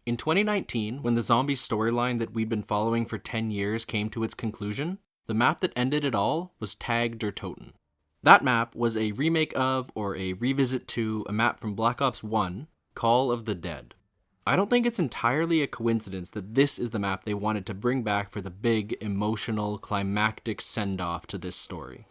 In 2019, when the Zombies storyline that we'd been following for 10 years came to its conclusion, the map that ended it all was Tag der Toten. That map was a remake of, or a revisit to, a map from Black Ops 1, Call of the Dead. I don't think it's entirely a coincidence that this is the map they wanted to bring back for the big, emotional, climactic send-off to this story.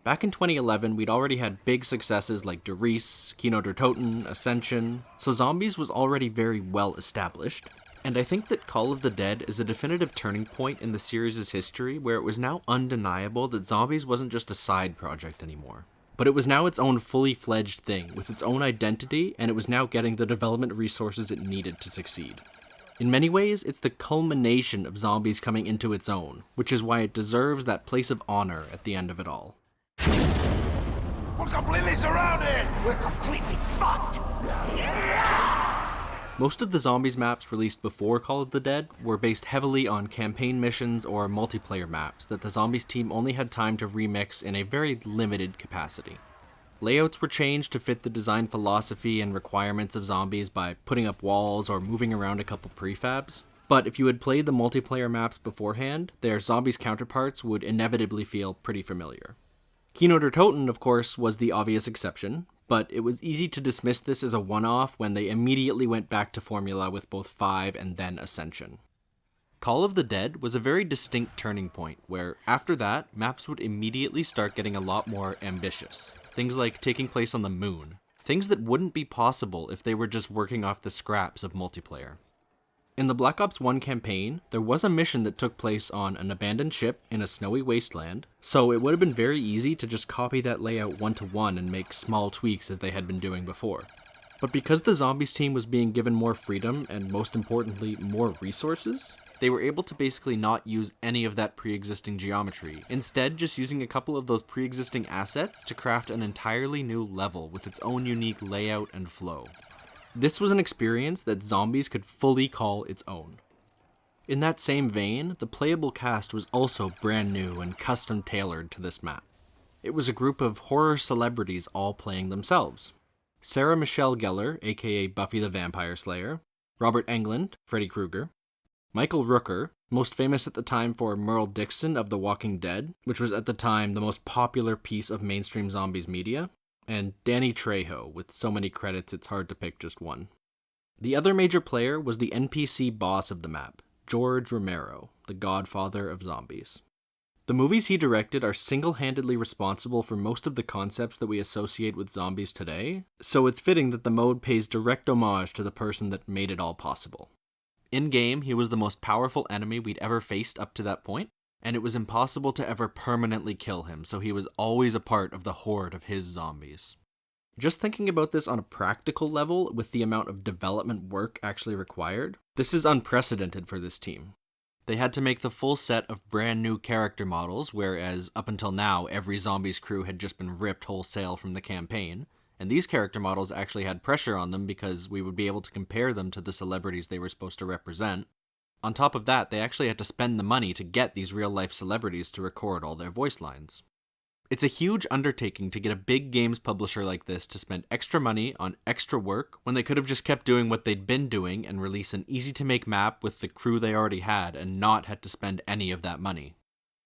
Back in 2011, we'd already had big successes like Der Riese, Kino der Toten, Ascension, so Zombies was already very well established. And I think that Call of the Dead is a definitive turning point in the series' history where it was now undeniable that Zombies wasn't just a side project anymore. But it was now its own fully fledged thing, with its own identity, and it was now getting the development resources it needed to succeed. In many ways, it's the culmination of Zombies coming into its own, which is why it deserves that place of honor at the end of it all. We're completely surrounded! We're completely fucked! Most of the Zombies maps released before Call of the Dead were based heavily on campaign missions or multiplayer maps that the Zombies team only had time to remix in a very limited capacity. Layouts were changed to fit the design philosophy and requirements of Zombies by putting up walls or moving around a couple prefabs, but if you had played the multiplayer maps beforehand, their Zombies counterparts would inevitably feel pretty familiar. Kino der Toten, of course, was the obvious exception, but it was easy to dismiss this as a one-off when they immediately went back to formula with both 5 and then Ascension. Call of the Dead was a very distinct turning point where, after that, maps would immediately start getting a lot more ambitious. Things like taking place on the moon. Things that wouldn't be possible if they were just working off the scraps of multiplayer. In the Black Ops 1 campaign, there was a mission that took place on an abandoned ship in a snowy wasteland, so it would have been very easy to just copy that layout one-to-one and make small tweaks as they had been doing before. But because the Zombies team was being given more freedom and, most importantly, more resources, they were able to basically not use any of that pre-existing geometry, instead just using a couple of those pre-existing assets to craft an entirely new level with its own unique layout and flow. This was an experience that Zombies could fully call its own. In that same vein, the playable cast was also brand new and custom tailored to this map. It was a group of horror celebrities all playing themselves. Sarah Michelle Gellar, aka Buffy the Vampire Slayer, Robert Englund, Freddy Krueger, Michael Rooker, most famous at the time for Merle Dixon of The Walking Dead, which was at the time the most popular piece of mainstream Zombies media, and Danny Trejo, with so many credits it's hard to pick just one. The other major player was the NPC boss of the map, George Romero, the godfather of Zombies. The movies he directed are single-handedly responsible for most of the concepts that we associate with Zombies today, so it's fitting that the mode pays direct homage to the person that made it all possible. In-game, he was the most powerful enemy we'd ever faced up to that point, and it was impossible to ever permanently kill him, so he was always a part of the horde of his zombies. Just thinking about this on a practical level, with the amount of development work actually required, this is unprecedented for this team. They had to make the full set of brand new character models, whereas up until now, every Zombies crew had just been ripped wholesale from the campaign, and these character models actually had pressure on them because we would be able to compare them to the celebrities they were supposed to represent. On top of that, they actually had to spend the money to get these real-life celebrities to record all their voice lines. It's a huge undertaking to get a big games publisher like this to spend extra money on extra work when they could have just kept doing what they'd been doing and release an easy-to-make map with the crew they already had and not had to spend any of that money.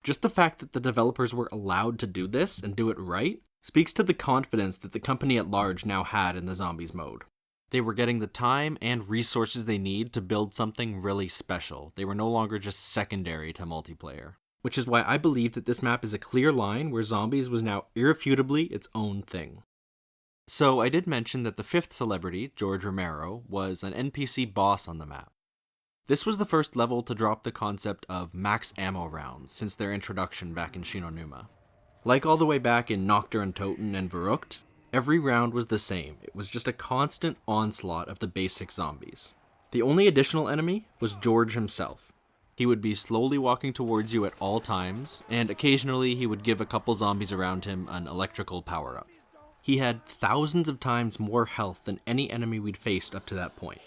Just the fact that the developers were allowed to do this and do it right speaks to the confidence that the company at large now had in the Zombies mode. They were getting the time and resources they need to build something really special. They were no longer just secondary to multiplayer. Which is why I believe that this map is a clear line where Zombies was now irrefutably its own thing. So I did mention that the fifth celebrity, George Romero, was an NPC boss on the map. This was the first level to drop the concept of max ammo rounds since their introduction back in Shinonuma. Like all the way back in Nocturne Toten and Verrückt, every round was the same. It was just a constant onslaught of the basic zombies. The only additional enemy was George himself. He would be slowly walking towards you at all times, and occasionally he would give a couple zombies around him an electrical power-up. He had thousands of times more health than any enemy we'd faced up to that point.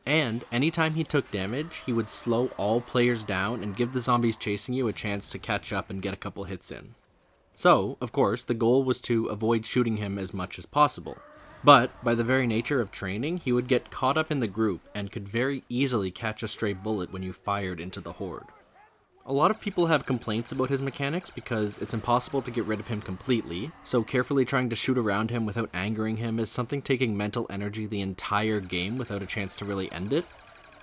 And anytime he took damage, he would slow all players down and give the zombies chasing you a chance to catch up and get a couple hits in. So, of course, the goal was to avoid shooting him as much as possible. But, by the very nature of training, he would get caught up in the group and could very easily catch a stray bullet when you fired into the horde. A lot of people have complaints about his mechanics because it's impossible to get rid of him completely, so carefully trying to shoot around him without angering him is something taking mental energy the entire game without a chance to really end it.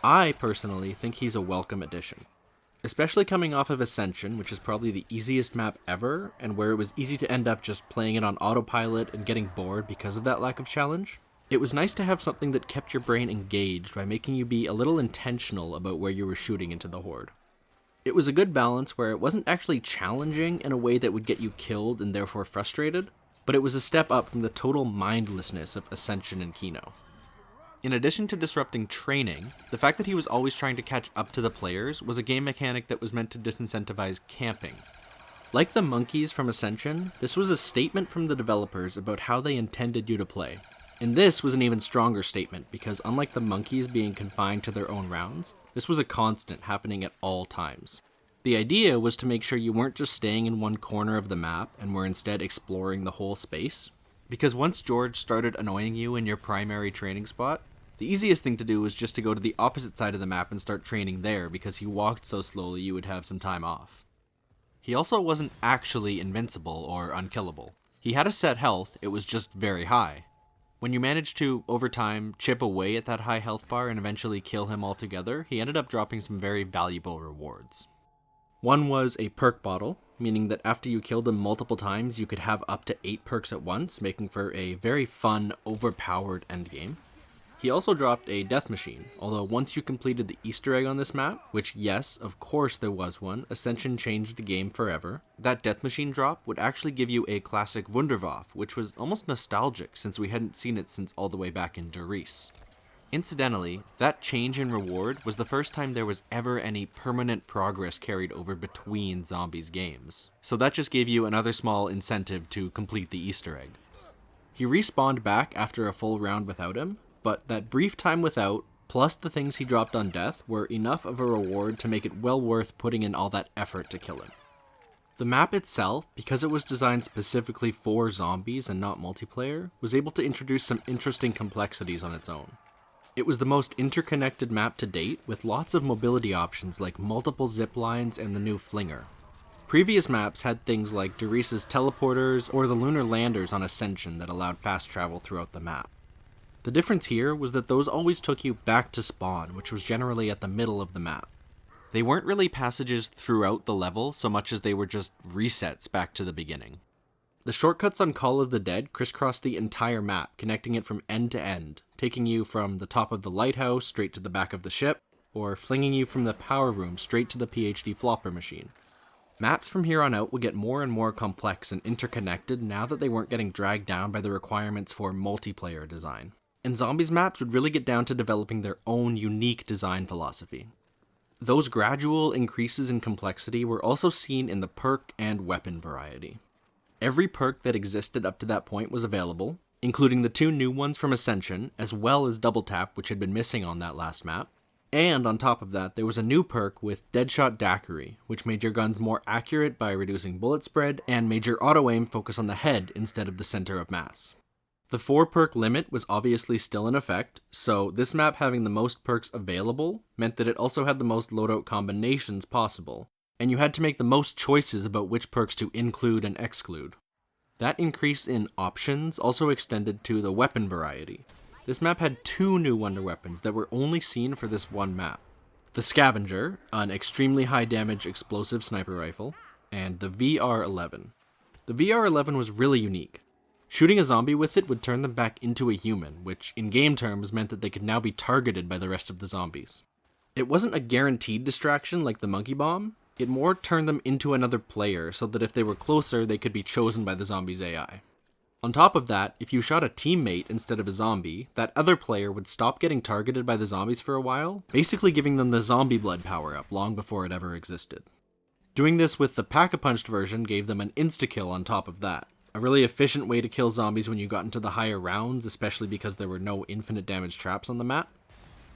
I, personally, think he's a welcome addition. Especially coming off of Ascension, which is probably the easiest map ever, and where it was easy to end up just playing it on autopilot and getting bored because of that lack of challenge. It was nice to have something that kept your brain engaged by making you be a little intentional about where you were shooting into the horde. It was a good balance where it wasn't actually challenging in a way that would get you killed and therefore frustrated, but it was a step up from the total mindlessness of Ascension and Kino. In addition to disrupting training, the fact that he was always trying to catch up to the players was a game mechanic that was meant to disincentivize camping. Like the monkeys from Ascension, this was a statement from the developers about how they intended you to play. And this was an even stronger statement because unlike the monkeys being confined to their own rounds, this was a constant happening at all times. The idea was to make sure you weren't just staying in one corner of the map and were instead exploring the whole space. Because once George started annoying you in your primary training spot, the easiest thing to do was just to go to the opposite side of the map and start training there because he walked so slowly you would have some time off. He also wasn't actually invincible or unkillable. He had a set health, it was just very high. When you managed to, over time, chip away at that high health bar and eventually kill him altogether, he ended up dropping some very valuable rewards. One was a perk bottle, meaning that after you killed him multiple times, you could have up to 8 perks at once, making for a very fun, overpowered endgame. He also dropped a death machine, although once you completed the Easter egg on this map, which yes, of course there was one, Ascension changed the game forever, that death machine drop would actually give you a classic Wunderwaffe, which was almost nostalgic since we hadn't seen it since all the way back in Doris. Incidentally, that change in reward was the first time there was ever any permanent progress carried over between Zombies games, so that just gave you another small incentive to complete the Easter egg. He respawned back after a full round without him, but that brief time without, plus the things he dropped on death, were enough of a reward to make it well worth putting in all that effort to kill him. The map itself, because it was designed specifically for zombies and not multiplayer, was able to introduce some interesting complexities on its own. It was the most interconnected map to date, with lots of mobility options like multiple zip lines and the new flinger. Previous maps had things like Doris's teleporters or the lunar landers on Ascension that allowed fast travel throughout the map. The difference here was that those always took you back to spawn, which was generally at the middle of the map. They weren't really passages throughout the level so much as they were just resets back to the beginning. The shortcuts on Call of the Dead crisscrossed the entire map, connecting it from end to end, taking you from the top of the lighthouse straight to the back of the ship, or flinging you from the power room straight to the PhD flopper machine. Maps from here on out would get more and more complex and interconnected now that they weren't getting dragged down by the requirements for multiplayer design. And Zombies maps would really get down to developing their own unique design philosophy. Those gradual increases in complexity were also seen in the perk and weapon variety. Every perk that existed up to that point was available, including the 2 new ones from Ascension, as well as Double Tap, which had been missing on that last map. And on top of that, there was a new perk with Deadshot Daiquiri, which made your guns more accurate by reducing bullet spread, and made your auto-aim focus on the head instead of the center of mass. The 4 perk limit was obviously still in effect, so this map having the most perks available meant that it also had the most loadout combinations possible, and you had to make the most choices about which perks to include and exclude. That increase in options also extended to the weapon variety. This map had 2 new wonder weapons that were only seen for this one map. The Scavenger, an extremely high damage explosive sniper rifle, and the VR-11. The VR-11 was really unique. Shooting a zombie with it would turn them back into a human, which in game terms meant that they could now be targeted by the rest of the zombies. It wasn't a guaranteed distraction like the monkey bomb, it more turned them into another player so that if they were closer they could be chosen by the zombie's AI. On top of that, if you shot a teammate instead of a zombie, that other player would stop getting targeted by the zombies for a while, basically giving them the zombie blood power-up long before it ever existed. Doing this with the Pack-a-Punched version gave them an insta-kill on top of that. A really efficient way to kill zombies when you got into the higher rounds, especially because there were no infinite damage traps on the map.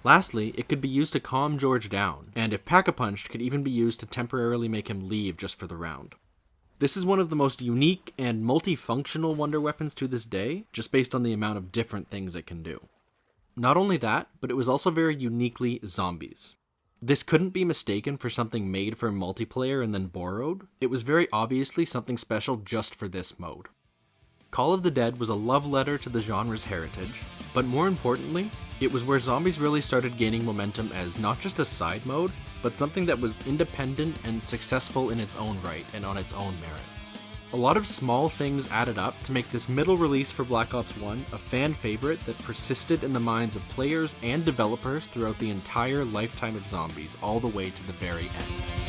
Lastly, it could be used to calm George down, and if Pack-a-Punched, could even be used to temporarily make him leave just for the round. This is one of the most unique and multifunctional wonder weapons to this day, just based on the amount of different things it can do. Not only that, but it was also very uniquely zombies. This couldn't be mistaken for something made for multiplayer and then borrowed. It was very obviously something special just for this mode. Call of the Dead was a love letter to the genre's heritage, but more importantly, it was where zombies really started gaining momentum as not just a side mode, but something that was independent and successful in its own right and on its own merit. A lot of small things added up to make this middle release for Black Ops 1 a fan favorite that persisted in the minds of players and developers throughout the entire lifetime of zombies, all the way to the very end.